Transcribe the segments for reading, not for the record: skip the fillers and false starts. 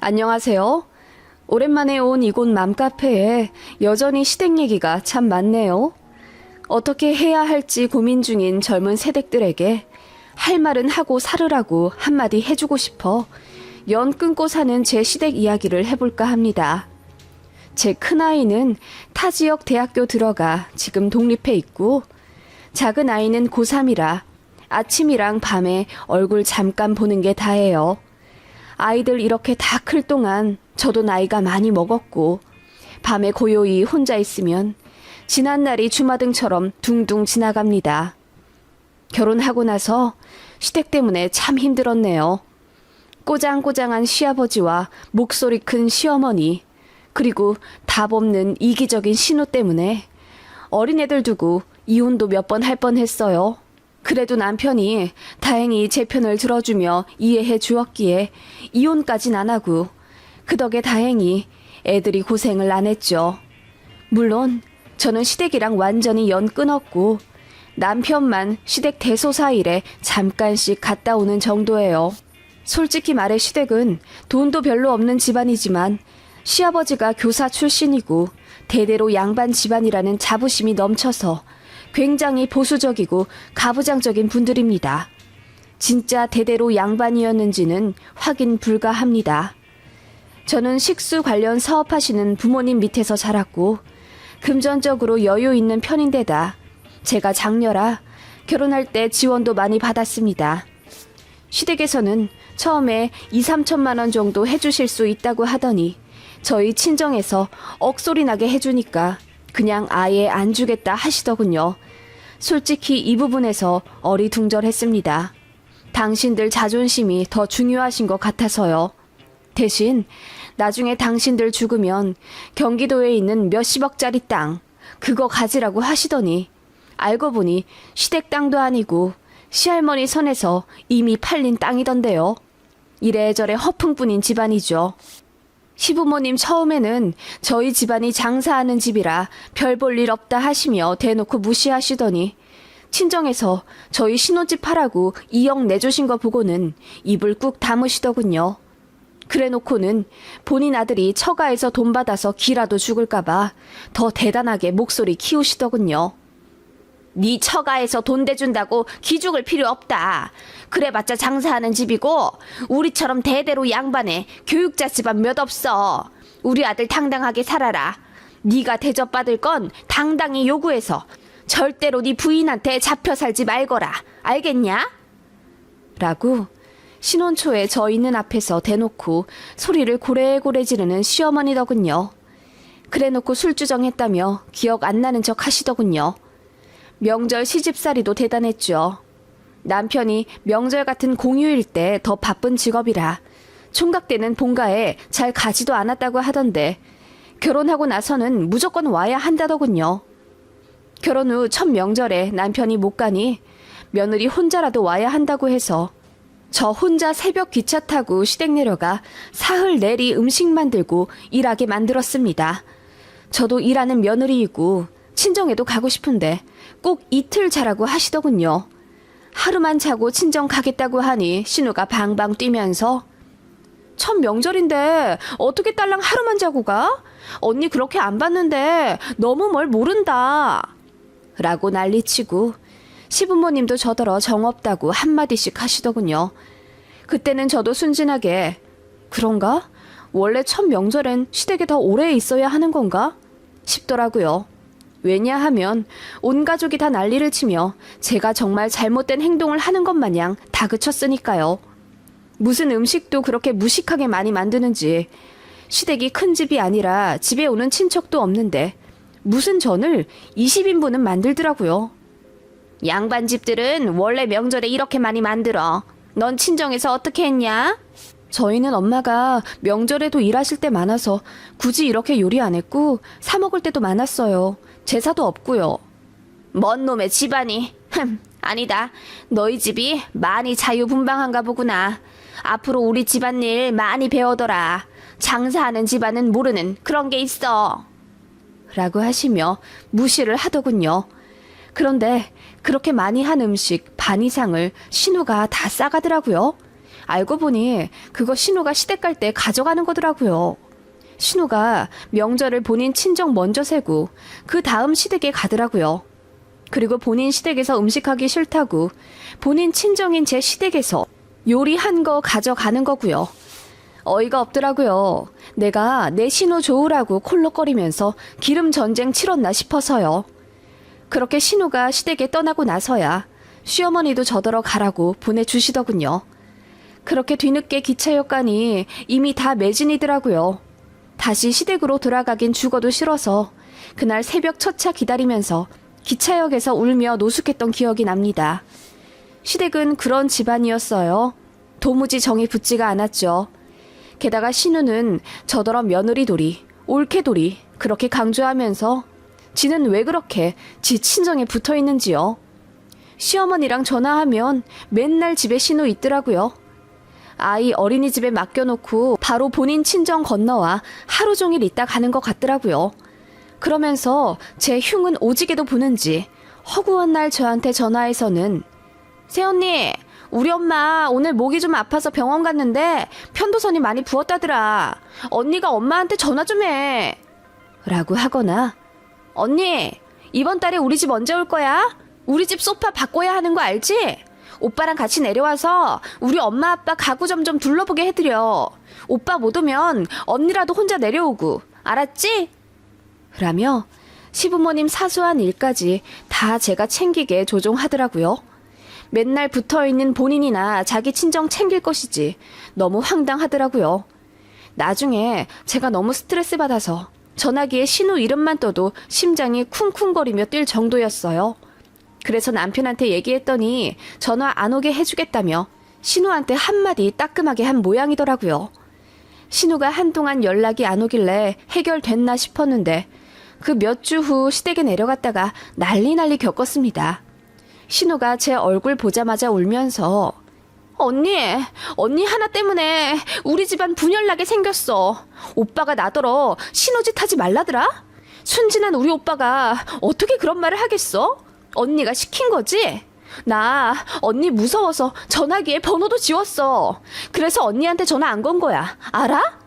안녕하세요. 오랜만에 온 이곳 맘카페에 여전히 시댁 얘기가 참 많네요. 어떻게 해야 할지 고민 중인 젊은 세댁들에게 할 말은 하고 살으라고 한마디 해주고 싶어 연 끊고 사는 제 시댁 이야기를 해볼까 합니다. 제 큰아이는 타 지역 대학교 들어가 지금 독립해 있고, 작은 아이는 고3이라 아침이랑 밤에 얼굴 잠깐 보는 게 다예요. 아이들 이렇게 다 클 동안 저도 나이가 많이 먹었고, 밤에 고요히 혼자 있으면 지난 날이 주마등처럼 둥둥 지나갑니다. 결혼하고 나서 시댁 때문에 참 힘들었네요. 꼬장꼬장한 시아버지와 목소리 큰 시어머니, 그리고 답 없는 이기적인 신우 때문에 어린애들 두고 이혼도 몇 번 할 뻔했어요. 그래도 남편이 다행히 제 편을 들어주며 이해해 주었기에 이혼까진 안 하고, 그 덕에 다행히 애들이 고생을 안 했죠. 물론 저는 시댁이랑 완전히 연 끊었고, 남편만 시댁 대소사일에 잠깐씩 갔다 오는 정도예요. 솔직히 말해 시댁은 돈도 별로 없는 집안이지만 시아버지가 교사 출신이고 대대로 양반 집안이라는 자부심이 넘쳐서 굉장히 보수적이고 가부장적인 분들입니다. 진짜 대대로 양반이었는지는 확인 불가합니다. 저는 식수 관련 사업하시는 부모님 밑에서 자랐고, 금전적으로 여유 있는 편인데다 제가 장녀라 결혼할 때 지원도 많이 받았습니다. 시댁에서는 처음에 2, 3천만 원 정도 해주실 수 있다고 하더니 저희 친정에서 억소리 나게 해주니까 그냥 아예 안 주겠다 하시더군요. 솔직히 이 부분에서 어리둥절했습니다. 당신들 자존심이 더 중요하신 것 같아서요. 대신 나중에 당신들 죽으면 경기도에 있는 몇십억짜리 땅, 그거 가지라고 하시더니 알고 보니 시댁 땅도 아니고 시할머니 선에서 이미 팔린 땅이던데요. 이래저래 허풍뿐인 집안이죠. 시부모님 처음에는 저희 집안이 장사하는 집이라 별 볼 일 없다 하시며 대놓고 무시하시더니 친정에서 저희 신혼집 하라고 2억 내주신 거 보고는 입을 꾹 다무시더군요. 그래놓고는 본인 아들이 처가에서 돈 받아서 기라도 죽을까봐 더 대단하게 목소리 키우시더군요. 네 처가에서 돈 대준다고 기죽을 필요 없다. 그래봤자 장사하는 집이고 우리처럼 대대로 양반에 교육자 집안 몇 없어. 우리 아들 당당하게 살아라. 네가 대접받을 건 당당히 요구해서 절대로 네 부인한테 잡혀 살지 말거라. 알겠냐? 라고 신혼 초에 저 있는 앞에서 대놓고 소리를 고래고래 지르는 시어머니더군요. 그래놓고 술주정했다며 기억 안 나는 척 하시더군요. 명절 시집살이도 대단했죠. 남편이 명절 같은 공휴일 때 더 바쁜 직업이라 총각 때는 본가에 잘 가지도 않았다고 하던데 결혼하고 나서는 무조건 와야 한다더군요. 결혼 후 첫 명절에 남편이 못 가니 며느리 혼자라도 와야 한다고 해서 저 혼자 새벽 기차 타고 시댁 내려가 사흘 내리 음식 만들고 일하게 만들었습니다. 저도 일하는 며느리이고 친정에도 가고 싶은데 꼭 이틀 자라고 하시더군요. 하루만 자고 친정 가겠다고 하니 신우가 방방 뛰면서 첫 명절인데 어떻게 딸랑 하루만 자고 가? 언니 그렇게 안 봤는데 너무 뭘 모른다. 라고 난리치고 시부모님도 저더러 정없다고 한마디씩 하시더군요. 그때는 저도 순진하게 그런가? 원래 첫 명절엔 시댁에 더 오래 있어야 하는 건가? 싶더라고요. 왜냐하면 온 가족이 다 난리를 치며 제가 정말 잘못된 행동을 하는 것 마냥 다그쳤으니까요. 무슨 음식도 그렇게 무식하게 많이 만드는지, 시댁이 큰 집이 아니라 집에 오는 친척도 없는데 무슨 전을 20인분은 만들더라고요. 양반 집들은 원래 명절에 이렇게 많이 만들어. 넌 친정에서 어떻게 했냐? 저희는 엄마가 명절에도 일하실 때 많아서 굳이 이렇게 요리 안 했고 사 먹을 때도 많았어요. 제사도 없고요. 뭔 놈의 집안이. 아니다. 너희 집이 많이 자유분방한가 보구나. 앞으로 우리 집안일 많이 배워둬라. 장사하는 집안은 모르는 그런 게 있어. 라고 하시며 무시를 하더군요. 그런데 그렇게 많이 한 음식 반 이상을 신우가 다 싸가더라고요. 알고 보니 그거 신우가 시댁 갈 때 가져가는 거더라고요. 신우가 명절을 본인 친정 먼저 세고 그 다음 시댁에 가더라고요. 그리고 본인 시댁에서 음식하기 싫다고 본인 친정인 제 시댁에서 요리한 거 가져가는 거고요. 어이가 없더라고요. 내가 내 신우 좋으라고 콜록거리면서 기름 전쟁 치렀나 싶어서요. 그렇게 신우가 시댁에 떠나고 나서야 시어머니도 저더러 가라고 보내주시더군요. 그렇게 뒤늦게 기차역 가니 이미 다 매진이더라고요. 다시 시댁으로 돌아가긴 죽어도 싫어서 그날 새벽 첫 차 기다리면서 기차역에서 울며 노숙했던 기억이 납니다. 시댁은 그런 집안이었어요. 도무지 정이 붙지가 않았죠. 게다가 신우는 저더러 며느리돌이, 올케돌이 그렇게 강조하면서 지는 왜 그렇게 지 친정에 붙어 있는지요. 시어머니랑 전화하면 맨날 집에 신우 있더라고요. 아이 어린이집에 맡겨놓고 바로 본인 친정 건너와 하루 종일 있다 가는 것 같더라고요. 그러면서 제 흉은 오지게도 보는지 허구한 날 저한테 전화해서는 새언니, 우리 엄마 오늘 목이 좀 아파서 병원 갔는데 편도선이 많이 부었다더라. 언니가 엄마한테 전화 좀 해. 라고 하거나 언니, 이번 달에 우리 집 언제 올 거야? 우리 집 소파 바꿔야 하는 거 알지? 오빠랑 같이 내려와서 우리 엄마 아빠 가구 좀 둘러보게 해드려. 오빠 못 오면 언니라도 혼자 내려오고. 알았지? 라며 시부모님 사소한 일까지 다 제가 챙기게 조종하더라고요. 맨날 붙어있는 본인이나 자기 친정 챙길 것이지 너무 황당하더라고요. 나중에 제가 너무 스트레스 받아서 전화기에 신우 이름만 떠도 심장이 쿵쿵거리며 뛸 정도였어요. 그래서 남편한테 얘기했더니 전화 안 오게 해주겠다며 신우한테 한마디 따끔하게 한 모양이더라고요. 신우가 한동안 연락이 안 오길래 해결됐나 싶었는데 그 몇 주 후 시댁에 내려갔다가 난리 겪었습니다. 신우가 제 얼굴 보자마자 울면서 언니 하나 때문에 우리 집안 분열나게 생겼어. 오빠가 나더러 신우짓 하지 말라더라? 순진한 우리 오빠가 어떻게 그런 말을 하겠어? 언니가 시킨 거지? 나 언니 무서워서 전화기에 번호도 지웠어. 그래서 언니한테 전화 안 건 거야. 알아?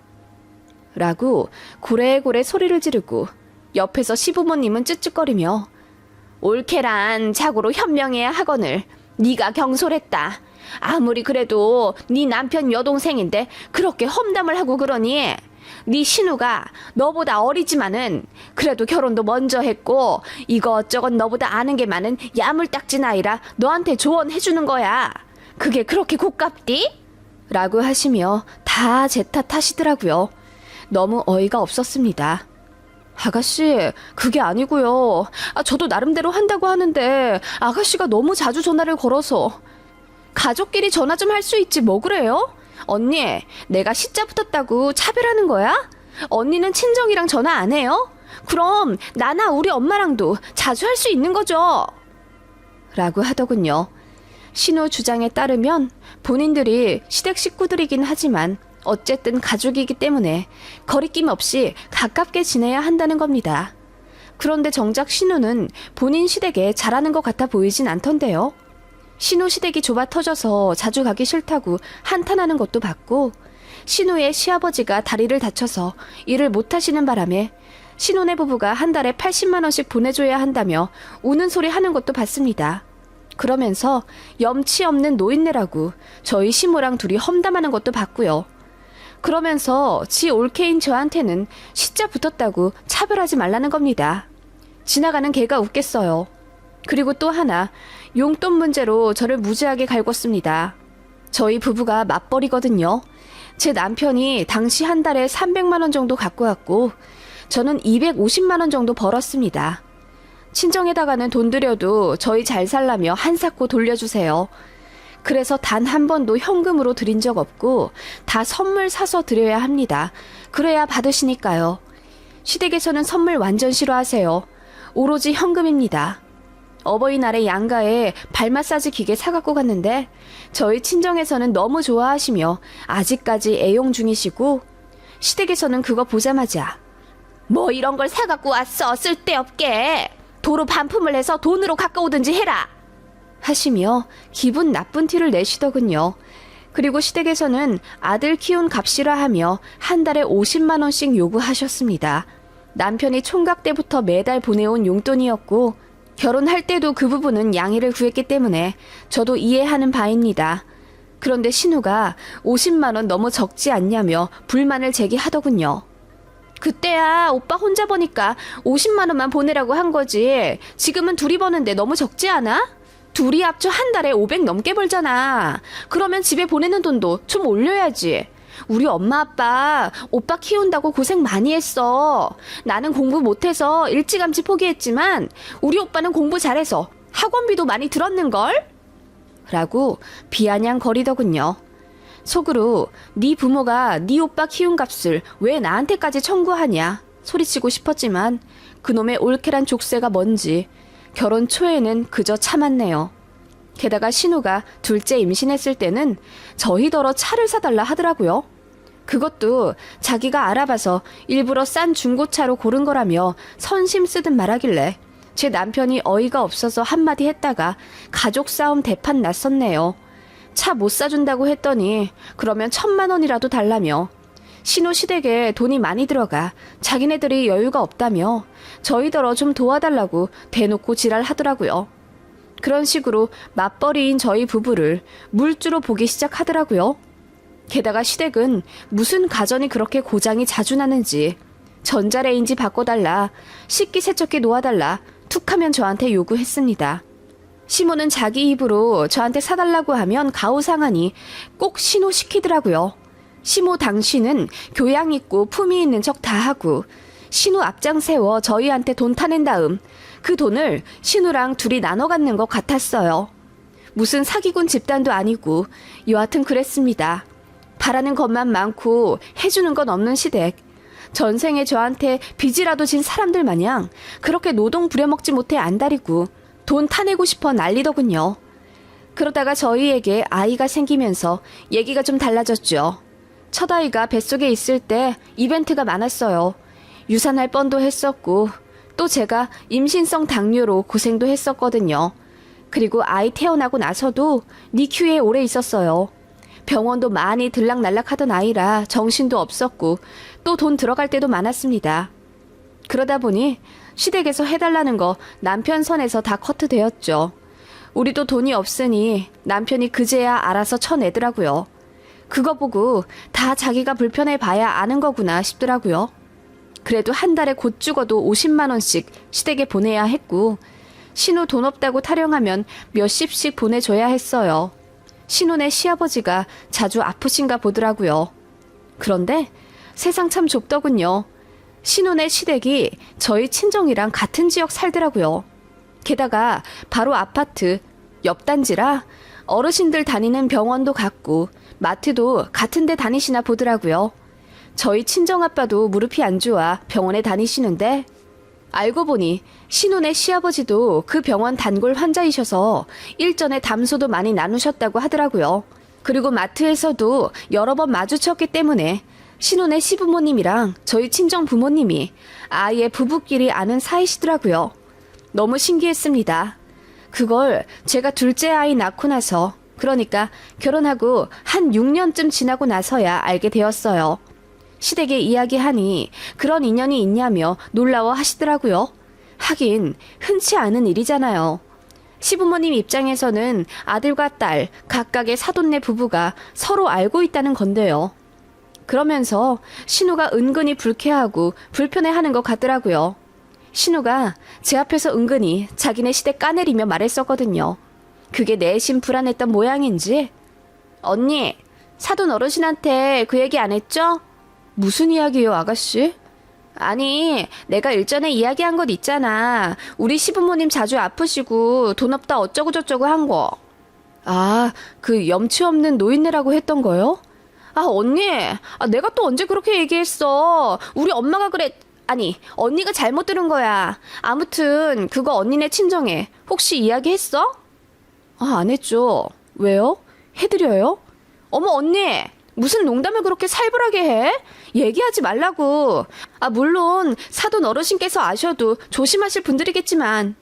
라고 고래고래 소리를 지르고 옆에서 시부모님은 쯧쯧거리며 올케란 자고로 현명해야 하거늘 네가 경솔했다. 아무리 그래도 네 남편 여동생인데 그렇게 험담을 하고 그러니 네 신우가 너보다 어리지만은 그래도 결혼도 먼저 했고 이것저것 너보다 아는 게 많은 야물딱진 아이라 너한테 조언해주는 거야. 그게 그렇게 고깝디? 라고 하시며 다 제 탓하시더라고요. 너무 어이가 없었습니다. 아가씨, 그게 아니고요. 저도 나름대로 한다고 하는데 아가씨가 너무 자주 전화를 걸어서. 가족끼리 전화 좀 할 수 있지 뭐 그래요? 언니, 내가 시자 붙었다고 차별하는 거야? 언니는 친정이랑 전화 안 해요? 그럼 나나 우리 엄마랑도 자주 할 수 있는 거죠. 라고 하더군요. 신우 주장에 따르면 본인들이 시댁 식구들이긴 하지만 어쨌든 가족이기 때문에 거리낌 없이 가깝게 지내야 한다는 겁니다. 그런데 정작 신우는 본인 시댁에 잘하는 것 같아 보이진 않던데요. 신우 시댁이 좁아 터져서 자주 가기 싫다고 한탄하는 것도 봤고 신우의 시아버지가 다리를 다쳐서 일을 못하시는 바람에 신혼의 부부가 한 달에 80만 원씩 보내줘야 한다며 우는 소리 하는 것도 봤습니다. 그러면서 염치 없는 노인네라고 저희 시모랑 둘이 험담하는 것도 봤고요. 그러면서 지 올케인 저한테는 시자 붙었다고 차별하지 말라는 겁니다. 지나가는 개가 웃겠어요. 그리고 또 하나, 용돈 문제로 저를 무지하게 갈궜습니다. 저희 부부가 맞벌이거든요. 제 남편이 당시 한 달에 300만 원 정도 갖고 왔고 저는 250만 원 정도 벌었습니다. 친정에다가는 돈 들여도 저희 잘 살라며 한사코 돌려주세요. 그래서 단 한 번도 현금으로 드린 적 없고 다 선물 사서 드려야 합니다. 그래야 받으시니까요. 시댁에서는 선물 완전 싫어하세요. 오로지 현금입니다. 어버이날에 양가에 발 마사지 기계 사갖고 갔는데 저희 친정에서는 너무 좋아하시며 아직까지 애용 중이시고 시댁에서는 그거 보자마자 뭐 이런 걸 사갖고 왔어 쓸데없게 도로 반품을 해서 돈으로 가까우든지 해라 하시며 기분 나쁜 티를 내시더군요. 그리고 시댁에서는 아들 키운 값이라 하며 한 달에 50만 원씩 요구하셨습니다. 남편이 총각 때부터 매달 보내온 용돈이었고 결혼할 때도 그 부분은 양해를 구했기 때문에 저도 이해하는 바입니다. 그런데 신우가 50만 원 너무 적지 않냐며 불만을 제기하더군요. 그때야 오빠 혼자 버니까 50만 원만 보내라고 한 거지. 지금은 둘이 버는데 너무 적지 않아? 둘이 합쳐 한 달에 500 넘게 벌잖아. 그러면 집에 보내는 돈도 좀 올려야지. 우리 엄마 아빠 오빠 키운다고 고생 많이 했어. 나는 공부 못해서 일찌감치 포기했지만 우리 오빠는 공부 잘해서 학원비도 많이 들었는걸? 라고 비아냥거리더군요. 속으로 네 부모가 네 오빠 키운 값을 왜 나한테까지 청구하냐 소리치고 싶었지만 그놈의 올케란 족쇄가 뭔지 결혼 초에는 그저 참았네요. 게다가 신우가 둘째 임신했을 때는 저희더러 차를 사달라 하더라고요. 그것도 자기가 알아봐서 일부러 싼 중고차로 고른 거라며 선심 쓰듯 말하길래 제 남편이 어이가 없어서 한마디 했다가 가족 싸움 대판 났었네요. 차 못 사준다고 했더니 그러면 1,000만 원이라도 달라며 신우 시댁에 돈이 많이 들어가 자기네들이 여유가 없다며 저희더러 좀 도와달라고 대놓고 지랄하더라고요. 그런 식으로 맞벌이인 저희 부부를 물주로 보기 시작하더라고요. 게다가 시댁은 무슨 가전이 그렇게 고장이 자주 나는지 전자레인지 바꿔달라, 식기세척기 놓아달라 툭하면 저한테 요구했습니다. 시모는 자기 입으로 저한테 사달라고 하면 가오상하니 꼭 신우 시키더라고요. 시모 당신은 교양 있고 품위 있는 척 다 하고 신우 앞장 세워 저희한테 돈 타낸 다음 그 돈을 신우랑 둘이 나눠 갖는 것 같았어요. 무슨 사기꾼 집단도 아니고 여하튼 그랬습니다. 바라는 것만 많고 해주는 건 없는 시댁. 전생에 저한테 빚이라도 진 사람들 마냥 그렇게 노동 부려먹지 못해 안달이고 돈 타내고 싶어 난리더군요. 그러다가 저희에게 아이가 생기면서 얘기가 좀 달라졌죠. 첫 아이가 뱃속에 있을 때 이벤트가 많았어요. 유산할 뻔도 했었고 또 제가 임신성 당뇨로 고생도 했었거든요. 그리고 아이 태어나고 나서도 니큐에 오래 있었어요. 병원도 많이 들락날락하던 아이라 정신도 없었고 또 돈 들어갈 때도 많았습니다. 그러다 보니 시댁에서 해달라는 거 남편 선에서 다 커트되었죠. 우리도 돈이 없으니 남편이 그제야 알아서 쳐내더라고요. 그거 보고 다 자기가 불편해 봐야 아는 거구나 싶더라고요. 그래도 한 달에 곧 죽어도 50만 원씩 시댁에 보내야 했고 신우 돈 없다고 타령하면 몇십씩 보내줘야 했어요. 신우네 시아버지가 자주 아프신가 보더라고요. 그런데 세상 참 좁더군요. 신우네 시댁이 저희 친정이랑 같은 지역 살더라고요. 게다가 바로 아파트 옆 단지라 어르신들 다니는 병원도 같고 마트도 같은 데 다니시나 보더라고요. 저희 친정아빠도 무릎이 안 좋아 병원에 다니시는데 알고 보니 신우네 시아버지도 그 병원 단골 환자이셔서 일전에 담소도 많이 나누셨다고 하더라고요. 그리고 마트에서도 여러 번 마주쳤기 때문에 신우네 시부모님이랑 저희 친정 부모님이 아예 부부끼리 아는 사이시더라고요. 너무 신기했습니다. 그걸 제가 둘째 아이 낳고 나서 그러니까 결혼하고 한 6년쯤 지나고 나서야 알게 되었어요. 시댁에 이야기하니 그런 인연이 있냐며 놀라워 하시더라고요. 하긴 흔치 않은 일이잖아요. 시부모님 입장에서는 아들과 딸 각각의 사돈네 부부가 서로 알고 있다는 건데요. 그러면서 신우가 은근히 불쾌하고 불편해하는 것 같더라고요. 신우가 제 앞에서 은근히 자기네 시댁 까내리며 말했었거든요. 그게 내심 불안했던 모양인지. 언니, 사돈 어르신한테 그 얘기 안 했죠? 무슨 이야기예요, 아가씨? 아니, 내가 일전에 이야기한 것 있잖아. 우리 시부모님 자주 아프시고 돈 없다 어쩌고저쩌고 한 거. 아, 그 염치 없는 노인네라고 했던 거요? 아, 언니, 내가 또 언제 그렇게 얘기했어. 우리 엄마가 아니, 언니가 잘못 들은 거야. 아무튼 그거 언니네 친정에 혹시 이야기했어? 아, 안 했죠. 왜요? 해드려요? 어머, 언니, 무슨 농담을 그렇게 살벌하게 해? 얘기하지 말라고. 아, 물론 사돈 어르신께서 아셔도 조심하실 분들이겠지만.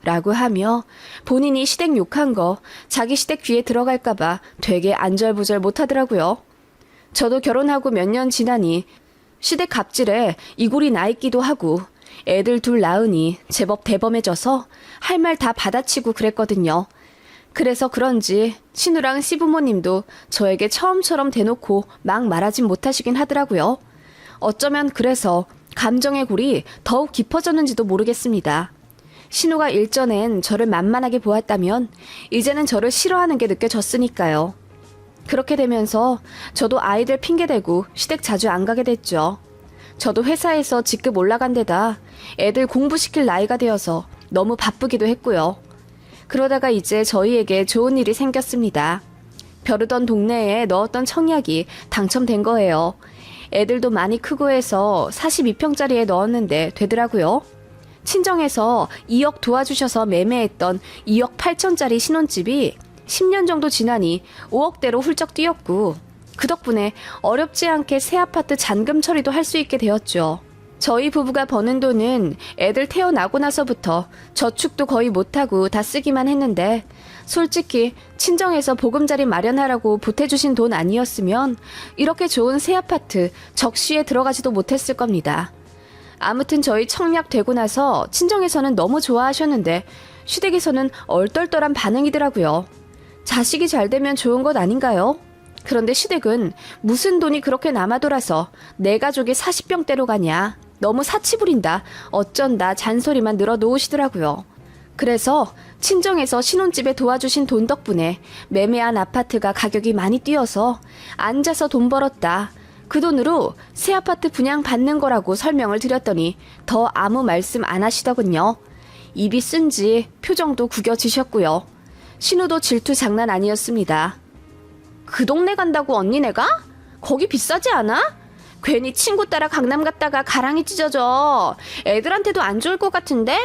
라고 하며 본인이 시댁 욕한 거 자기 시댁 귀에 들어갈까봐 되게 안절부절 못하더라고요. 저도 결혼하고 몇 년 지나니 시댁 갑질에 이골이 나 있기도 하고 애들 둘 낳으니 제법 대범해져서 할 말 다 받아치고 그랬거든요. 그래서 그런지 신우랑 시부모님도 저에게 처음처럼 대놓고 막 말하진 못하시긴 하더라고요. 어쩌면 그래서 감정의 골이 더욱 깊어졌는지도 모르겠습니다. 신우가 일전엔 저를 만만하게 보았다면 이제는 저를 싫어하는 게 느껴졌으니까요. 그렇게 되면서 저도 아이들 핑계대고 시댁 자주 안 가게 됐죠. 저도 회사에서 직급 올라간 데다 애들 공부시킬 나이가 되어서 너무 바쁘기도 했고요. 그러다가 이제 저희에게 좋은 일이 생겼습니다. 벼르던 동네에 넣었던 청약이 당첨된 거예요. 애들도 많이 크고 해서 42평짜리에 넣었는데 되더라고요. 친정에서 2억 도와주셔서 매매했던 2억 8천짜리 신혼집이 10년 정도 지나니 5억대로 훌쩍 뛰었고 그 덕분에 어렵지 않게 새 아파트 잔금 처리도 할 수 있게 되었죠. 저희 부부가 버는 돈은 애들 태어나고 나서부터 저축도 거의 못하고 다 쓰기만 했는데 솔직히 친정에서 보금자리 마련하라고 보태주신 돈 아니었으면 이렇게 좋은 새 아파트 적시에 들어가지도 못했을 겁니다. 아무튼 저희 청약 되고 나서 친정에서는 너무 좋아하셨는데 시댁에서는 얼떨떨한 반응이더라고요. 자식이 잘 되면 좋은 것 아닌가요? 그런데 시댁은 무슨 돈이 그렇게 남아돌아서 내 가족이 40병대로 가냐, 너무 사치 부린다, 어쩐다 잔소리만 늘어놓으시더라고요. 그래서 친정에서 신혼집에 도와주신 돈 덕분에 매매한 아파트가 가격이 많이 뛰어서 앉아서 돈 벌었다, 그 돈으로 새 아파트 분양 받는 거라고 설명을 드렸더니 더 아무 말씀 안 하시더군요. 입이 쓴지 표정도 구겨지셨고요. 신우도 질투 장난 아니었습니다. 그 동네 간다고 언니네가? 거기 비싸지 않아? 괜히 친구 따라 강남 갔다가 가랑이 찢어져. 애들한테도 안 좋을 것 같은데?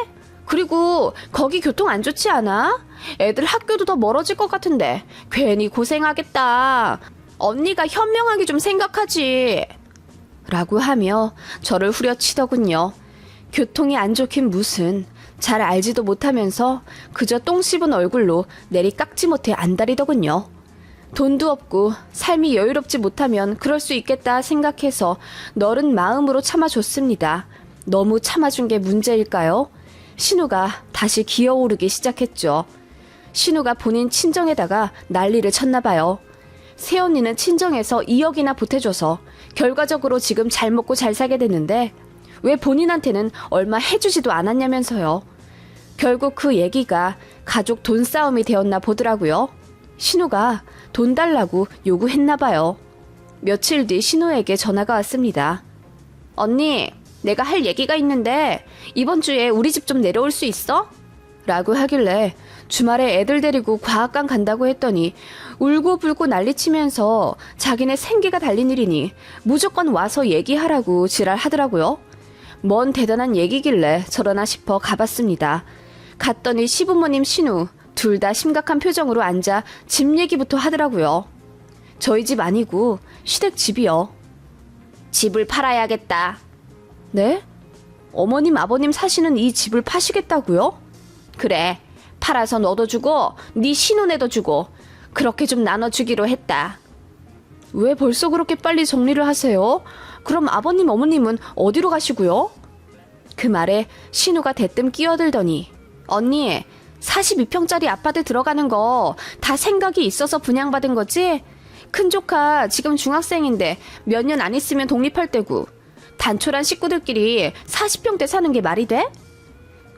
그리고 거기 교통 안 좋지 않아? 애들 학교도 더 멀어질 것 같은데 괜히 고생하겠다. 언니가 현명하게 좀 생각하지. 라고 하며 저를 후려치더군요. 교통이 안 좋긴 무슨, 잘 알지도 못하면서 그저 똥 씹은 얼굴로 내리 깎지 못해 안달이더군요. 돈도 없고 삶이 여유롭지 못하면 그럴 수 있겠다 생각해서 너른 마음으로 참아줬습니다. 너무 참아준 게 문제일까요? 신우가 다시 기어오르기 시작했죠. 신우가 본인 친정에다가 난리를 쳤나봐요. 새언니는 친정에서 2억이나 보태줘서 결과적으로 지금 잘 먹고 잘 살게 됐는데 왜 본인한테는 얼마 해주지도 않았냐면서요. 결국 그 얘기가 가족 돈 싸움이 되었나 보더라고요. 신우가 돈 달라고 요구했나봐요. 며칠 뒤 신우에게 전화가 왔습니다. 언니, 내가 할 얘기가 있는데 이번 주에 우리 집 좀 내려올 수 있어? 라고 하길래 주말에 애들 데리고 과학관 간다고 했더니 울고불고 난리치면서 자기네 생계가 달린 일이니 무조건 와서 얘기하라고 지랄하더라고요. 뭔 대단한 얘기길래 저러나 싶어 가봤습니다. 갔더니 시부모님 신우 둘 다 심각한 표정으로 앉아 집 얘기부터 하더라고요. 저희 집 아니고 시댁 집이요. 집을 팔아야겠다. 네? 어머님 아버님 사시는 이 집을 파시겠다고요? 그래, 팔아서 너도 주고 네 신혼에도 주고 그렇게 좀 나눠주기로 했다. 왜 벌써 그렇게 빨리 정리를 하세요? 그럼 아버님 어머님은 어디로 가시고요? 그 말에 신우가 대뜸 끼어들더니 언니, 42평짜리 아파트 들어가는 거 다 생각이 있어서 분양받은 거지? 큰 조카 지금 중학생인데 몇 년 안 있으면 독립할 때고 단촐한 식구들끼리 40평대 사는 게 말이 돼?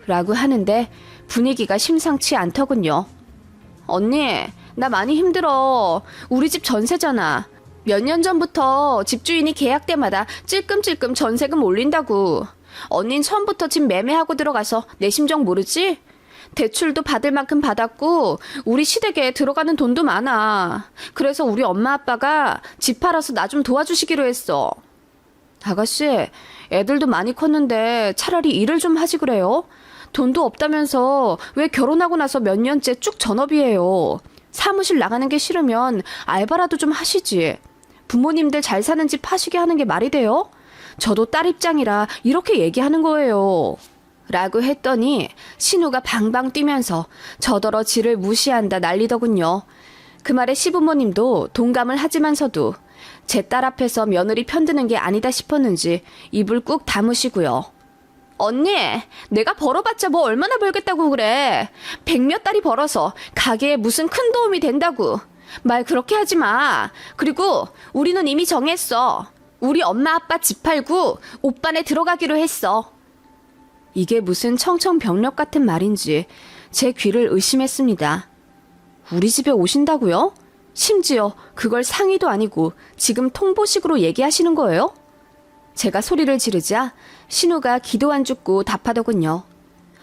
라고 하는데 분위기가 심상치 않더군요. 언니, 나 많이 힘들어. 우리 집 전세잖아. 몇 년 전부터 집주인이 계약 때마다 찔끔찔끔 전세금 올린다고. 언닌 처음부터 집 매매하고 들어가서 내 심정 모르지? 대출도 받을 만큼 받았고 우리 시댁에 들어가는 돈도 많아. 그래서 우리 엄마 아빠가 집 팔아서 나 좀 도와주시기로 했어. 아가씨, 애들도 많이 컸는데 차라리 일을 좀 하지 그래요? 돈도 없다면서 왜 결혼하고 나서 몇 년째 쭉 전업이에요. 사무실 나가는 게 싫으면 알바라도 좀 하시지. 부모님들 잘 사는 집 파시게 하는 게 말이 돼요? 저도 딸 입장이라 이렇게 얘기하는 거예요. 라고 했더니 신우가 방방 뛰면서 저더러 지를 무시한다 난리더군요. 그 말에 시부모님도 동감을 하지만서도 제 딸 앞에서 며느리 편드는 게 아니다 싶었는지 입을 꾹 다무시고요. 언니, 내가 벌어봤자 뭐 얼마나 벌겠다고 그래. 백몇 달이 벌어서 가게에 무슨 큰 도움이 된다고. 말 그렇게 하지 마. 그리고 우리는 이미 정했어. 우리 엄마 아빠 집 팔고 오빠네 들어가기로 했어. 이게 무슨 청천벽력 같은 말인지 제 귀를 의심했습니다. 우리 집에 오신다고요? 심지어 그걸 상의도 아니고 지금 통보식으로 얘기하시는 거예요? 제가 소리를 지르자 신우가 기도 안 죽고 답하더군요.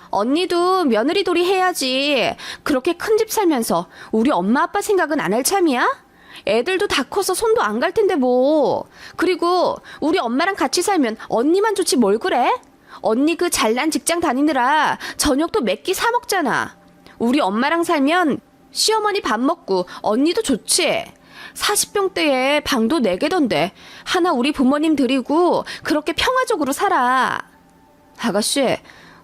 언니도 며느리 돌이 해야지. 그렇게 큰 집 살면서 우리 엄마 아빠 생각은 안 할 참이야? 애들도 다 커서 손도 안 갈 텐데 뭐. 그리고 우리 엄마랑 같이 살면 언니만 좋지 뭘 그래? 언니 그 잘난 직장 다니느라 저녁도 몇 끼 사 먹잖아. 우리 엄마랑 살면 시어머니 밥 먹고 언니도 좋지. 40평대에 방도 4개던데 하나 우리 부모님 드리고 그렇게 평화적으로 살아. 아가씨,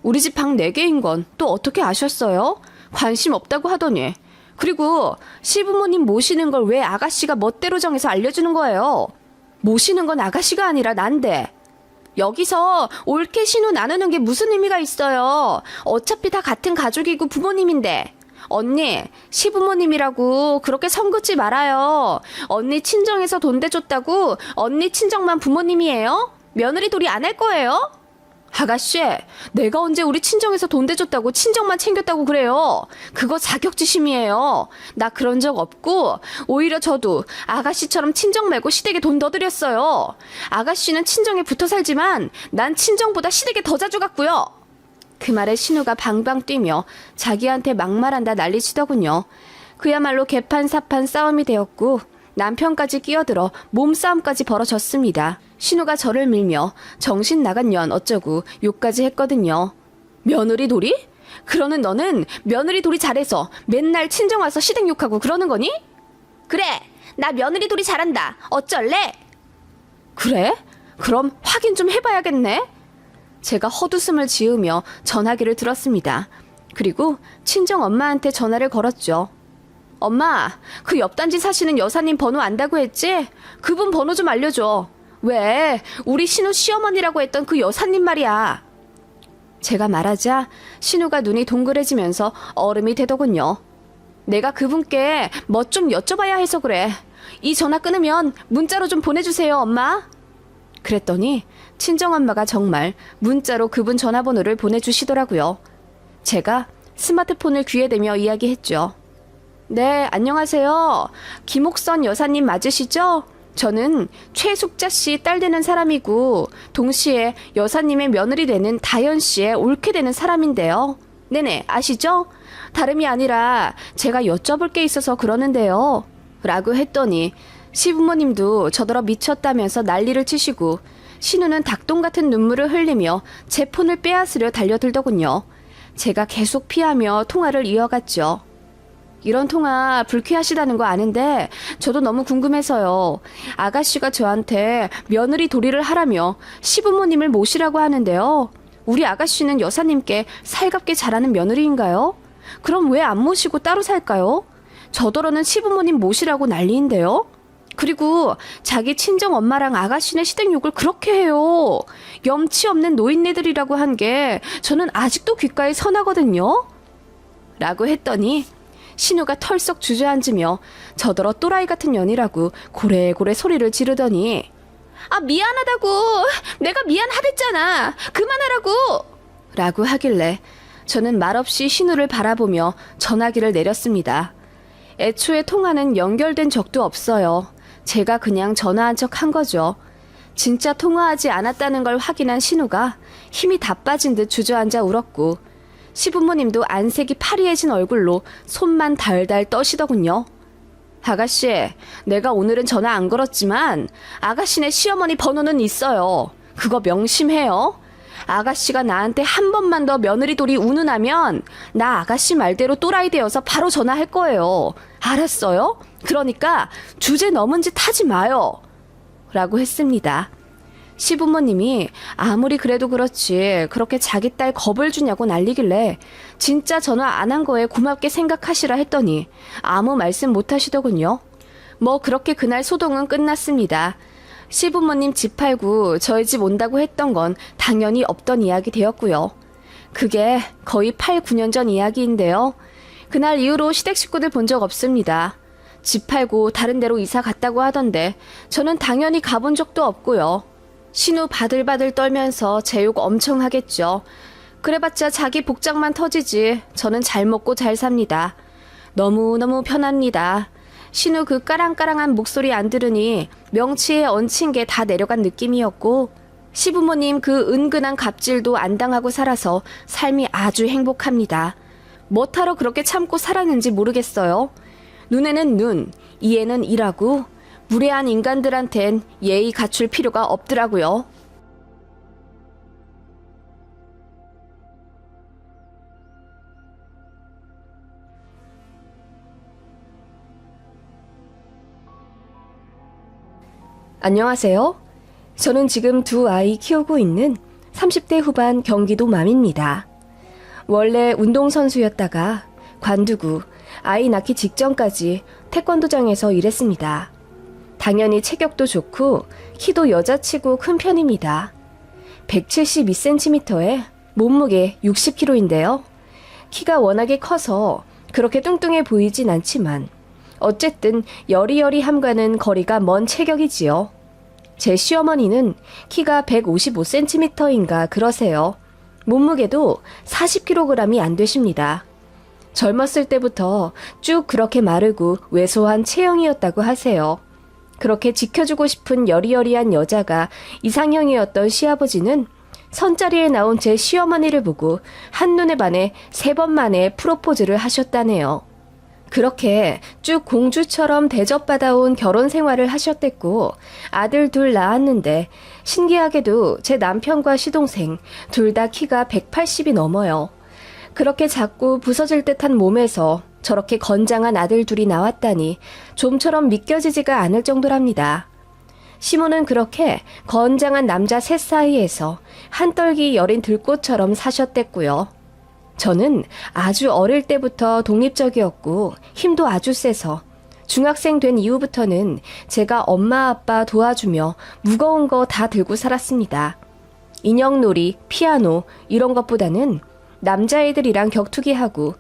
우리 집 방 4개인 건 또 어떻게 아셨어요? 관심 없다고 하더니. 그리고 시부모님 모시는 걸 왜 아가씨가 멋대로 정해서 알려주는 거예요? 모시는 건 아가씨가 아니라 난데. 여기서 옳게 신우 나누는 게 무슨 의미가 있어요? 어차피 다 같은 가족이고 부모님인데. 언니, 시부모님이라고 그렇게 선 긋지 말아요. 언니 친정에서 돈 대줬다고 언니 친정만 부모님이에요? 며느리 돌이 안 할 거예요? 아가씨, 내가 언제 우리 친정에서 돈 대줬다고 친정만 챙겼다고 그래요? 그거 자격지심이에요. 나 그런 적 없고 오히려 저도 아가씨처럼 친정 말고 시댁에 돈 더 드렸어요. 아가씨는 친정에 붙어 살지만 난 친정보다 시댁에 더 자주 갔고요. 그 말에 신우가 방방 뛰며 자기한테 막말한다 난리치더군요. 그야말로 개판사판 싸움이 되었고 남편까지 끼어들어 몸싸움까지 벌어졌습니다. 신우가 저를 밀며 정신 나간 년 어쩌고 욕까지 했거든요. 며느리 돌이? 그러는 너는 며느리 돌이 잘해서 맨날 친정 와서 시댁 욕하고 그러는 거니? 그래, 나 며느리 돌이 잘한다. 어쩔래? 그래? 그럼 확인 좀 해봐야겠네. 제가 헛웃음을 지으며 전화기를 들었습니다. 그리고 친정 엄마한테 전화를 걸었죠. 엄마, 그 옆단지 사시는 여사님 번호 안다고 했지? 그분 번호 좀 알려줘. 왜? 우리 신우 시어머니라고 했던 그 여사님 말이야. 제가 말하자 신우가 눈이 동그래지면서 얼음이 되더군요. 내가 그분께 뭐 좀 여쭤봐야 해서 그래. 이 전화 끊으면 문자로 좀 보내주세요, 엄마. 그랬더니 친정엄마가 정말 문자로 그분 전화번호를 보내주시더라고요. 제가 스마트폰을 귀에 대며 이야기했죠. 네, 안녕하세요. 김옥선 여사님 맞으시죠? 저는 최숙자 씨 딸 되는 사람이고 동시에 여사님의 며느리 되는 다현 씨의 옳게 되는 사람인데요. 네네, 아시죠? 다름이 아니라 제가 여쭤볼 게 있어서 그러는데요. 라고 했더니 시부모님도 저더러 미쳤다면서 난리를 치시고 신우는 닭똥 같은 눈물을 흘리며 제 폰을 빼앗으려 달려들더군요. 제가 계속 피하며 통화를 이어갔죠. 이런 통화 불쾌하시다는 거 아는데 저도 너무 궁금해서요. 아가씨가 저한테 며느리 도리를 하라며 시부모님을 모시라고 하는데요. 우리 아가씨는 여사님께 살갑게 잘하는 며느리인가요? 그럼 왜 안 모시고 따로 살까요? 저더러는 시부모님 모시라고 난리인데요. 그리고 자기 친정 엄마랑 아가씨네 시댁 욕을 그렇게 해요. 염치 없는 노인네들이라고 한 게 저는 아직도 귓가에 선하거든요. 라고 했더니 신우가 털썩 주저앉으며 저더러 또라이 같은 년이라고 고래고래 소리를 지르더니 아, 미안하다고. 내가 미안하댔잖아. 그만하라고. 라고 하길래 저는 말없이 신우를 바라보며 전화기를 내렸습니다. 애초에 통화는 연결된 적도 없어요. 제가 그냥 전화한 척 한 거죠. 진짜 통화하지 않았다는 걸 확인한 신우가 힘이 다 빠진 듯 주저앉아 울었고 시부모님도 안색이 파리해진 얼굴로 손만 달달 떠시더군요. 아가씨, 내가 오늘은 전화 안 걸었지만 아가씨네 시어머니 번호는 있어요. 그거 명심해요. 아가씨가 나한테 한 번만 더 며느리돌이 운운하면 나 아가씨 말대로 또라이 되어서 바로 전화할 거예요. 알았어요? 그러니까 주제 넘은 짓 하지 마요. 라고 했습니다. 시부모님이 아무리 그래도 그렇지 그렇게 자기 딸 겁을 주냐고 난리길래 진짜 전화 안 한 거에 고맙게 생각하시라 했더니 아무 말씀 못 하시더군요. 뭐 그렇게 그날 소동은 끝났습니다. 시부모님 집 팔고 저희 집 온다고 했던 건 당연히 없던 이야기 되었고요. 그게 거의 8, 9년 전 이야기인데요. 그날 이후로 시댁 식구들 본 적 없습니다. 집 팔고 다른 데로 이사 갔다고 하던데 저는 당연히 가본 적도 없고요. 신우 바들바들 떨면서 제 욕 엄청 하겠죠. 그래봤자 자기 복장만 터지지 저는 잘 먹고 잘 삽니다. 너무너무 편합니다. 신우 그 까랑까랑한 목소리 안 들으니 명치에 얹힌 게 다 내려간 느낌이었고 시부모님 그 은근한 갑질도 안 당하고 살아서 삶이 아주 행복합니다. 뭐하러 그렇게 참고 살았는지 모르겠어요. 눈에는 눈, 이에는 이라고 무례한 인간들한텐 예의 갖출 필요가 없더라고요. 안녕하세요. 저는 지금 두 아이 키우고 있는 30대 후반 경기도 맘입니다. 원래 운동선수였다가 관두고 아이 낳기 직전까지 태권도장에서 일했습니다. 당연히 체격도 좋고 키도 여자치고 큰 편입니다. 172cm에 몸무게 60kg인데요. 키가 워낙에 커서 그렇게 뚱뚱해 보이진 않지만 어쨌든 여리여리함과는 거리가 먼 체격이지요. 제 시어머니는 키가 155cm인가 그러세요. 몸무게도 40kg이 안 되십니다. 젊었을 때부터 쭉 그렇게 마르고 왜소한 체형이었다고 하세요. 그렇게 지켜주고 싶은 여리여리한 여자가 이상형이었던 시아버지는 선자리에 나온 제 시어머니를 보고 한눈에 반해 3번 만에 프로포즈를 하셨다네요. 그렇게 쭉 공주처럼 대접받아온 결혼 생활을 하셨댔고 아들 둘 낳았는데 신기하게도 제 남편과 시동생 둘 다 키가 180이 넘어요. 그렇게 작고 부서질 듯한 몸에서 저렇게 건장한 아들 둘이 나왔다니 좀처럼 믿겨지지가 않을 정도랍니다. 시모는 그렇게 건장한 남자 셋 사이에서 한떨기 여린 들꽃처럼 사셨댔고요. 저는 아주 어릴 때부터 독립적이었고 힘도 아주 세서 중학생 된 이후부터는 제가 엄마 아빠 도와주며 무거운 거 다 들고 살았습니다. 인형놀이, 피아노 이런 것보다는 남자애들이랑 격투기하고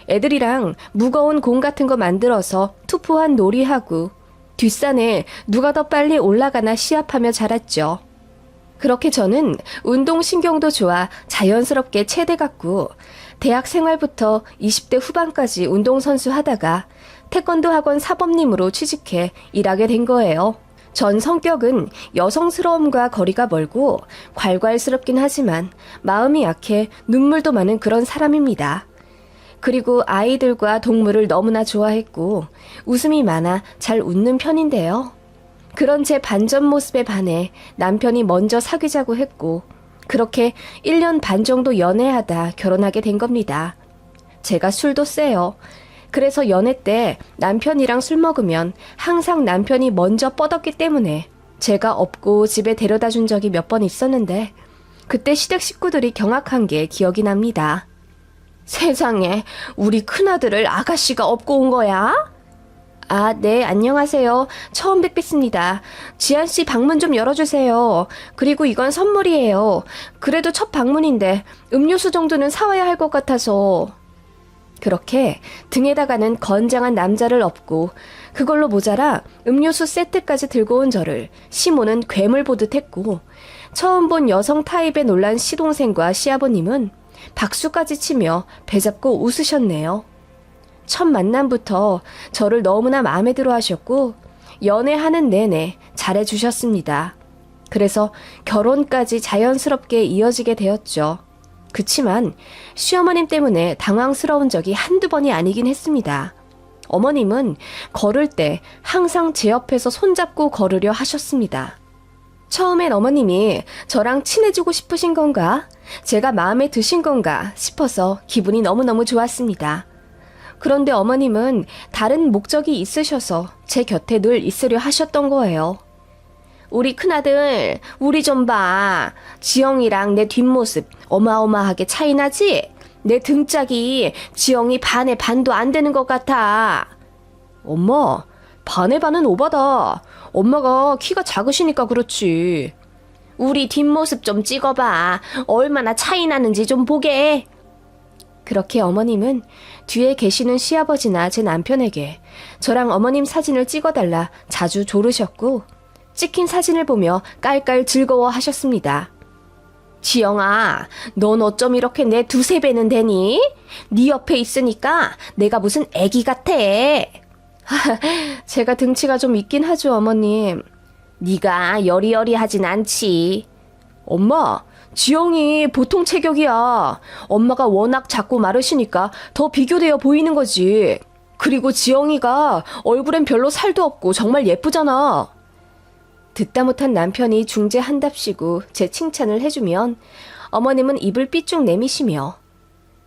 애들이랑 무거운 공 같은 거 만들어서 투포한 놀이하고 뒷산에 누가 더 빨리 올라가나 시합하며 자랐죠. 그렇게 저는 운동신경도 좋아 자연스럽게 체대 갔고 대학 생활부터 20대 후반까지 운동선수 하다가 태권도 학원 사범님으로 취직해 일하게 된 거예요. 전 성격은 여성스러움과 거리가 멀고 괄괄스럽긴 하지만 마음이 약해 눈물도 많은 그런 사람입니다. 그리고 아이들과 동물을 너무나 좋아했고 웃음이 많아 잘 웃는 편인데요. 그런 제 반전 모습에 반해 남편이 먼저 사귀자고 했고 그렇게 1년 반 정도 연애하다 결혼하게 된 겁니다. 제가 술도 세요. 그래서 연애 때 남편이랑 술 먹으면 항상 남편이 먼저 뻗었기 때문에 제가 업고 집에 데려다 준 적이 몇 번 있었는데 그때 시댁 식구들이 경악한 게 기억이 납니다. 세상에, 우리 큰아들을 아가씨가 업고 온 거야? 아, 네, 안녕하세요. 처음 뵙겠습니다. 지한씨 방문 좀 열어주세요. 그리고 이건 선물이에요. 그래도 첫 방문인데 음료수 정도는 사와야 할 것 같아서. 그렇게 등에다가는 건장한 남자를 업고 그걸로 모자라 음료수 세트까지 들고 온 저를 시모는 괴물 보듯 했고 처음 본 여성 타입에 놀란 시동생과 시아버님은 박수까지 치며 배잡고 웃으셨네요. 첫 만남부터 저를 너무나 마음에 들어 하셨고 연애하는 내내 잘해주셨습니다. 그래서 결혼까지 자연스럽게 이어지게 되었죠. 그치만 시어머님 때문에 당황스러운 적이 한두 번이 아니긴 했습니다. 어머님은 걸을 때 항상 제 옆에서 손잡고 걸으려 하셨습니다. 처음엔 어머님이 저랑 친해지고 싶으신 건가? 제가 마음에 드신 건가 싶어서 기분이 너무너무 좋았습니다. 그런데 어머님은 다른 목적이 있으셔서 제 곁에 늘 있으려 하셨던 거예요. 우리 큰아들, 우리 좀 봐. 지영이랑 내 뒷모습 어마어마하게 차이 나지? 내 등짝이 지영이 반의 반도 안 되는 것 같아. 엄마, 반의 반은 오바다. 엄마가 키가 작으시니까 그렇지. 우리 뒷모습 좀 찍어봐. 얼마나 차이 나는지 좀 보게. 그렇게 어머님은 뒤에 계시는 시아버지나 제 남편에게 저랑 어머님 사진을 찍어달라 자주 조르셨고, 찍힌 사진을 보며 깔깔 즐거워하셨습니다. 지영아, 넌 어쩜 이렇게 내 두세 배는 되니? 네 옆에 있으니까 내가 무슨 애기 같아. 제가 등치가 좀 있긴 하죠, 어머님. 네가 여리여리하진 않지. 엄마, 지영이 보통 체격이야. 엄마가 워낙 작고 마르시니까 더 비교되어 보이는 거지. 그리고 지영이가 얼굴엔 별로 살도 없고 정말 예쁘잖아. 듣다 못한 남편이 중재한답시고 제 칭찬을 해주면 어머님은 입을 삐쭉 내미시며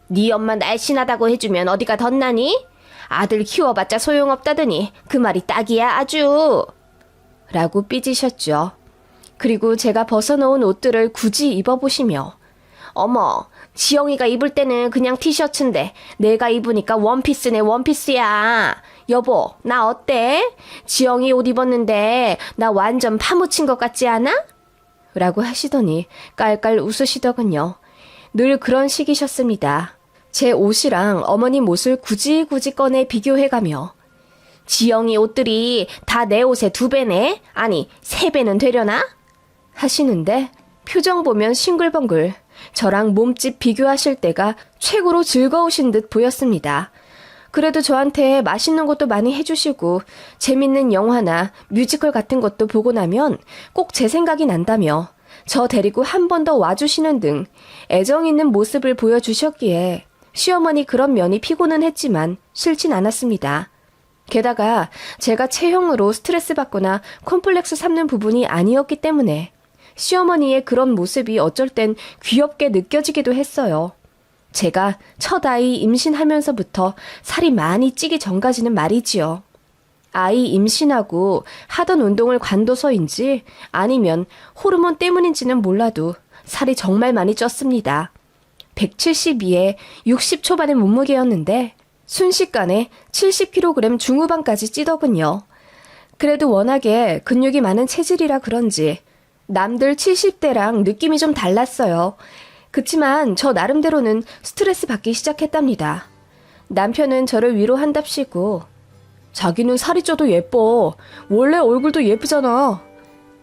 네 엄마 날씬하다고 해주면 어디가 덧나니? 아들 키워봤자 소용없다더니 그 말이 딱이야 아주. 라고 삐지셨죠. 그리고 제가 벗어놓은 옷들을 굳이 입어보시며 어머, 지영이가 입을 때는 그냥 티셔츠인데 내가 입으니까 원피스네 원피스야. 여보, 나 어때? 지영이 옷 입었는데 나 완전 파묻힌 것 같지 않아? 라고 하시더니 깔깔 웃으시더군요. 늘 그런 식이셨습니다. 제 옷이랑 어머님 옷을 굳이 꺼내 비교해가며 지영이 옷들이 다 내 옷의 2배네? 아니, 3배는 되려나? 하시는데 표정 보면 싱글벙글 저랑 몸집 비교하실 때가 최고로 즐거우신 듯 보였습니다. 그래도 저한테 맛있는 것도 많이 해주시고 재밌는 영화나 뮤지컬 같은 것도 보고 나면 꼭 제 생각이 난다며 저 데리고 한 번 더 와주시는 등 애정 있는 모습을 보여주셨기에 시어머니 그런 면이 피고는 했지만 싫진 않았습니다. 게다가 제가 체형으로 스트레스 받거나 콤플렉스 삼는 부분이 아니었기 때문에 시어머니의 그런 모습이 어쩔 땐 귀엽게 느껴지기도 했어요. 제가 첫 아이 임신하면서부터 살이 많이 찌기 전까지는 말이지요. 아이 임신하고 하던 운동을 관둬서인지 아니면 호르몬 때문인지는 몰라도 살이 정말 많이 쪘습니다. 172에 60 초반의 몸무게였는데 순식간에 70kg 중후반까지 찌더군요. 그래도 워낙에 근육이 많은 체질이라 그런지 남들 70대랑 느낌이 좀 달랐어요. 그치만 저 나름대로는 스트레스 받기 시작했답니다. 남편은 저를 위로한답시고 자기는 살이 쪄도 예뻐. 원래 얼굴도 예쁘잖아.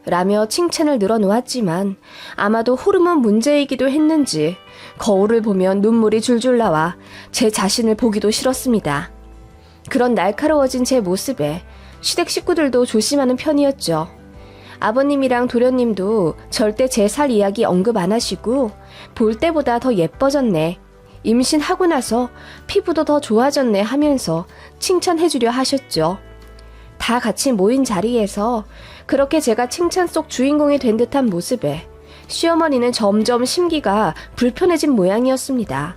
라며 칭찬을 늘어놓았지만 아마도 호르몬 문제이기도 했는지 거울을 보면 눈물이 줄줄 나와 제 자신을 보기도 싫었습니다. 그런 날카로워진 제 모습에 시댁 식구들도 조심하는 편이었죠. 아버님이랑 도련님도 절대 제 살 이야기 언급 안 하시고 볼 때보다 더 예뻐졌네. 임신하고 나서 피부도 더 좋아졌네 하면서 칭찬해주려 하셨죠. 다 같이 모인 자리에서 그렇게 제가 칭찬 속 주인공이 된 듯한 모습에 시어머니는 점점 심기가 불편해진 모양이었습니다.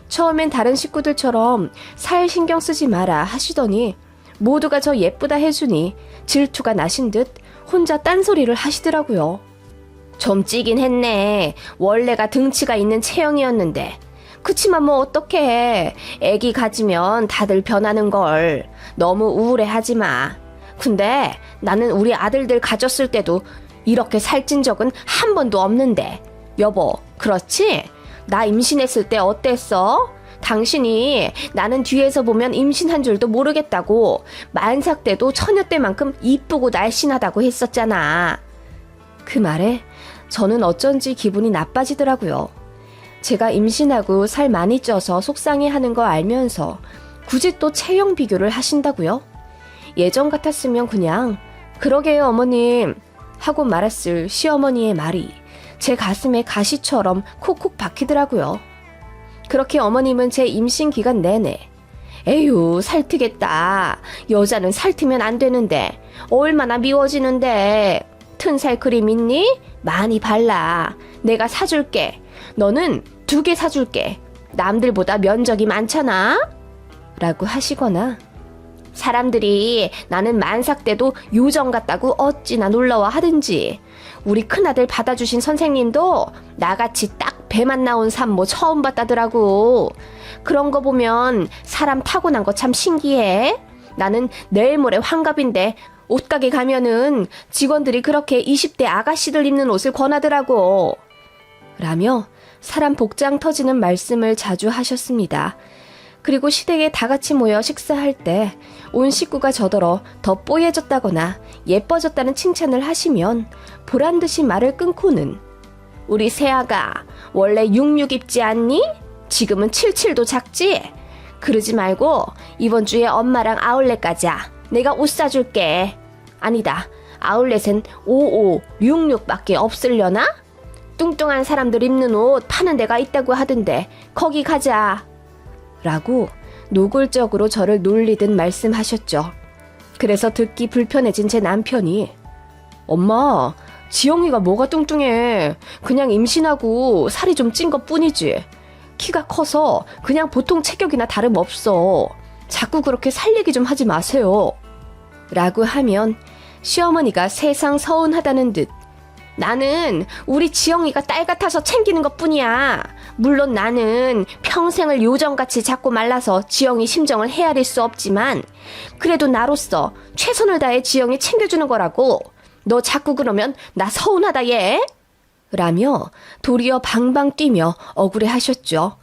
처음엔 다른 식구들처럼 살 신경 쓰지 마라 하시더니 모두가 저 예쁘다 해주니 질투가 나신 듯 혼자 딴소리를 하시더라고요. 좀 찌긴 했네. 원래가 등치가 있는 체형이었는데. 그치만 뭐 어떡해. 애기 가지면 다들 변하는걸. 너무 우울해하지 마. 근데 나는 우리 아들들 가졌을 때도 이렇게 살찐 적은 한 번도 없는데. 여보, 그렇지? 나 임신했을 때 어땠어? 당신이 나는 뒤에서 보면 임신한 줄도 모르겠다고 만삭 때도 처녀 때만큼 이쁘고 날씬하다고 했었잖아. 그 말에 저는 어쩐지 기분이 나빠지더라고요. 제가 임신하고 살 많이 쪄서 속상해하는 거 알면서 굳이 또 체형 비교를 하신다고요? 예전 같았으면 그냥 그러게요 어머님 하고 말았을 시어머니의 말이 제 가슴에 가시처럼 콕콕 박히더라고요. 그렇게 어머님은 제 임신 기간 내내 에휴 살트겠다. 여자는 살트면 안 되는데 얼마나 미워지는데. 튼살 크림 있니? 많이 발라. 내가 사줄게. 너는 2개 사줄게. 남들보다 면적이 많잖아. 라고 하시거나 사람들이 나는 만삭 때도 요정 같다고 어찌나 놀라워 하든지. 우리 큰아들 받아주신 선생님도 나같이 딱 배만 나온 산모 처음 봤다더라고. 그런 거 보면 사람 타고난 거 참 신기해. 나는 내일 모레 환갑인데 옷가게 가면은 직원들이 그렇게 20대 아가씨들 입는 옷을 권하더라고. 라며 사람 복장 터지는 말씀을 자주 하셨습니다. 그리고 시댁에 다 같이 모여 식사할 때 온 식구가 저더러 더 뽀얘졌다거나 예뻐졌다는 칭찬을 하시면 보란듯이 말을 끊고는 우리 새아가 원래 66 입지 않니? 지금은 77도 작지? 그러지 말고 이번 주에 엄마랑 아울렛 가자. 내가 옷 사줄게. 아니다. 아울렛엔 55, 66밖에 없으려나? 뚱뚱한 사람들 입는 옷 파는 데가 있다고 하던데 거기 가자. 라고 노골적으로 저를 놀리듯 말씀하셨죠. 그래서 듣기 불편해진 제 남편이 엄마, 지영이가 뭐가 뚱뚱해. 그냥 임신하고 살이 좀 찐 것 뿐이지. 키가 커서 그냥 보통 체격이나 다름없어. 자꾸 그렇게 살 얘기 좀 하지 마세요. 라고 하면 시어머니가 세상 서운하다는 듯 나는 우리 지영이가 딸 같아서 챙기는 것 뿐이야. 물론 나는 평생을 요정같이 작고 말라서 지영이 심정을 헤아릴 수 없지만 그래도 나로서 최선을 다해 지영이 챙겨주는 거라고. 너 자꾸 그러면 나 서운하다 얘. 라며 도리어 방방 뛰며 억울해하셨죠.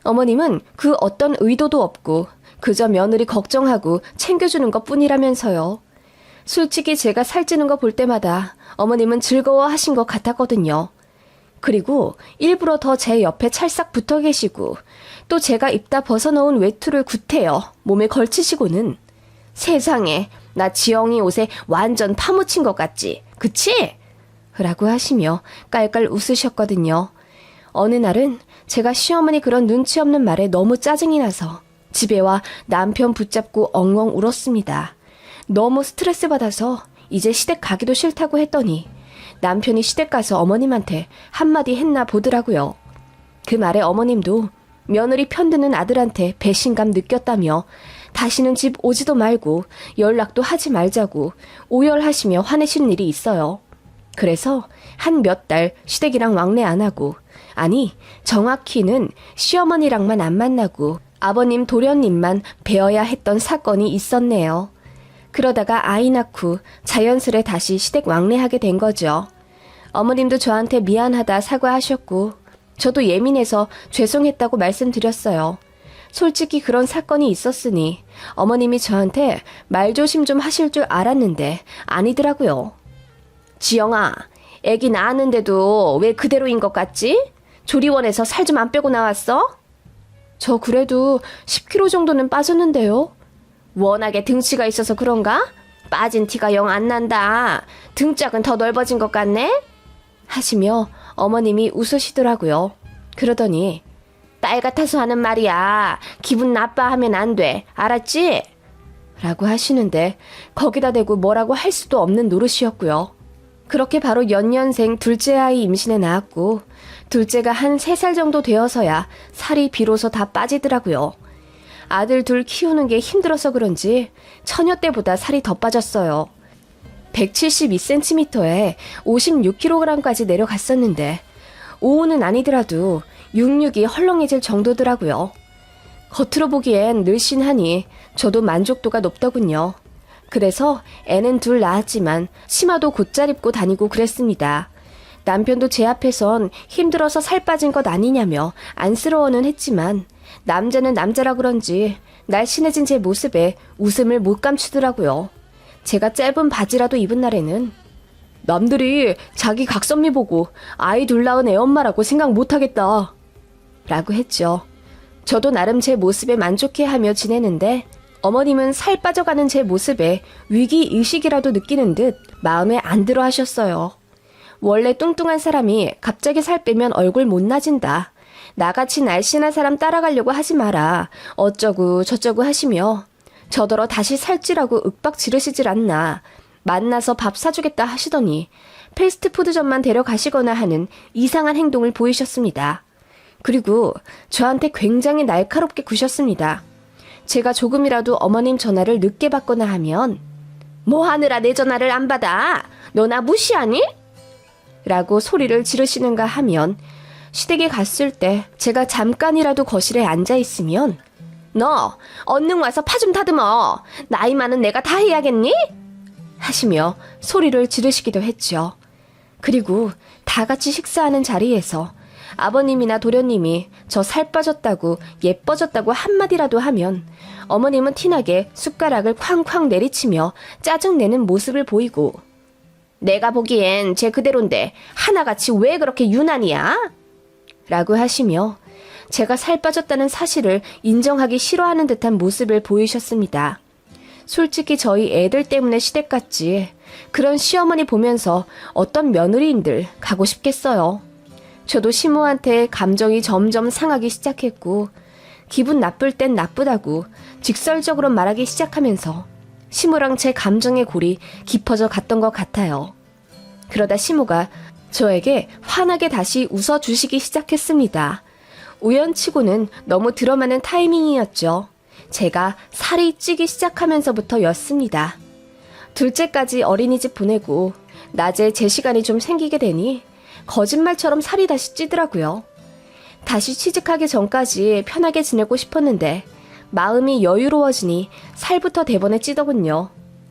어머님은 그 어떤 의도도 없고 그저 며느리 걱정하고 챙겨주는 것 뿐이라면서요. 솔직히 제가 살찌는 거 볼 때마다 어머님은 즐거워하신 것 같았거든요. 그리고 일부러 더 제 옆에 찰싹 붙어 계시고 또 제가 입다 벗어놓은 외투를 구태여 몸에 걸치시고는 세상에 나 지영이 옷에 완전 파묻힌 것 같지? 그치? 라고 하시며 깔깔 웃으셨거든요. 어느 날은 제가 시어머니 그런 눈치 없는 말에 너무 짜증이 나서 집에 와 남편 붙잡고 엉엉 울었습니다. 너무 스트레스 받아서 이제 시댁 가기도 싫다고 했더니 남편이 시댁 가서 어머님한테 한마디 했나 보더라고요. 그 말에 어머님도 며느리 편드는 아들한테 배신감 느꼈다며 다시는 집 오지도 말고 연락도 하지 말자고 오열하시며 화내신 일이 있어요. 그래서 한 몇 달 시댁이랑 왕래 안 하고, 아니 정확히는 시어머니랑만 안 만나고 아버님 도련님만 뵈어야 했던 사건이 있었네요. 그러다가 아이 낳고 자연스레 다시 시댁 왕래하게 된 거죠. 어머님도 저한테 미안하다 사과하셨고 저도 예민해서 죄송했다고 말씀드렸어요. 솔직히 그런 사건이 있었으니 어머님이 저한테 말조심 좀 하실 줄 알았는데 아니더라고요. 지영아, 애기 낳았는데도 왜 그대로인 것 같지? 조리원에서 살 좀 안 빼고 나왔어? 저 그래도 10kg 정도는 빠졌는데요. 워낙에 등치가 있어서 그런가? 빠진 티가 영 안 난다. 등짝은 더 넓어진 것 같네? 하시며 어머님이 웃으시더라고요. 그러더니 딸 같아서 하는 말이야. 기분 나빠하면 안 돼. 알았지? 라고 하시는데 거기다 대고 뭐라고 할 수도 없는 노릇이었고요. 그렇게 바로 연년생 둘째 아이 임신해 낳았고 둘째가 한 3살 정도 되어서야 살이 비로소 다 빠지더라고요. 아들 둘 키우는 게 힘들어서 그런지 처녀 때보다 살이 더 빠졌어요. 172cm에 56kg까지 내려갔었는데 55는 아니더라도 66이 헐렁해질 정도더라고요. 겉으로 보기엔 늘씬하니 저도 만족도가 높더군요. 그래서 애는 둘 낳았지만 치마도 곧잘 입고 다니고 그랬습니다. 남편도 제 앞에선 힘들어서 살 빠진 것 아니냐며 안쓰러워는 했지만 남자는 남자라 그런지 날씬해진 제 모습에 웃음을 못 감추더라고요. 제가 짧은 바지라도 입은 날에는 남들이 자기 각선미 보고 아이 둘 낳은 애엄마라고 생각 못하겠다 라고 했죠. 저도 나름 제 모습에 만족해하며 지내는데 어머님은 살 빠져가는 제 모습에 위기의식이라도 느끼는 듯 마음에 안 들어 하셨어요. 원래 뚱뚱한 사람이 갑자기 살 빼면 얼굴 못 나진다. 나같이 날씬한 사람 따라가려고 하지 마라. 어쩌고 저쩌고 하시며 저더러 다시 살찌라고 윽박 지르시질 않나. 만나서 밥 사주겠다 하시더니 패스트푸드점만 데려가시거나 하는 이상한 행동을 보이셨습니다. 그리고 저한테 굉장히 날카롭게 구셨습니다. 제가 조금이라도 어머님 전화를 늦게 받거나 하면 뭐 하느라 내 전화를 안 받아? 너 나 무시하니? 라고 소리를 지르시는가 하면 시댁에 갔을 때 제가 잠깐이라도 거실에 앉아 있으면 너 얼른 와서 파 좀 다듬어. 나이 많은 내가 다 해야겠니? 하시며 소리를 지르시기도 했죠. 그리고 다 같이 식사하는 자리에서 아버님이나 도련님이 저 살 빠졌다고 예뻐졌다고 한마디라도 하면 어머님은 티나게 숟가락을 쾅쾅 내리치며 짜증내는 모습을 보이고 내가 보기엔 쟤 그대로인데 하나같이 왜 그렇게 유난이야? 라고 하시며 제가 살 빠졌다는 사실을 인정하기 싫어하는 듯한 모습을 보이셨습니다. 솔직히 저희 애들 때문에 시댁 갔지 그런 시어머니 보면서 어떤 며느리인들 가고 싶겠어요. 저도 시모한테 감정이 점점 상하기 시작했고 기분 나쁠 땐 나쁘다고 직설적으로 말하기 시작하면서 시모랑 제 감정의 골이 깊어져 갔던 것 같아요. 그러다 시모가 저에게 환하게 다시 웃어주시기 시작했습니다. 우연치고는 너무 들어맞는 타이밍이었죠. 제가 살이 찌기 시작하면서부터였습니다. 둘째까지 어린이집 보내고 낮에 제 시간이 좀 생기게 되니 거짓말처럼 살이 다시 찌더라고요. 다시 취직하기 전까지 편하게 지내고 싶었는데 마음이 여유로워지니 살부터 대번에 찌더군요.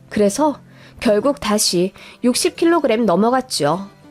그래서 결국 다시 60kg 넘어갔죠.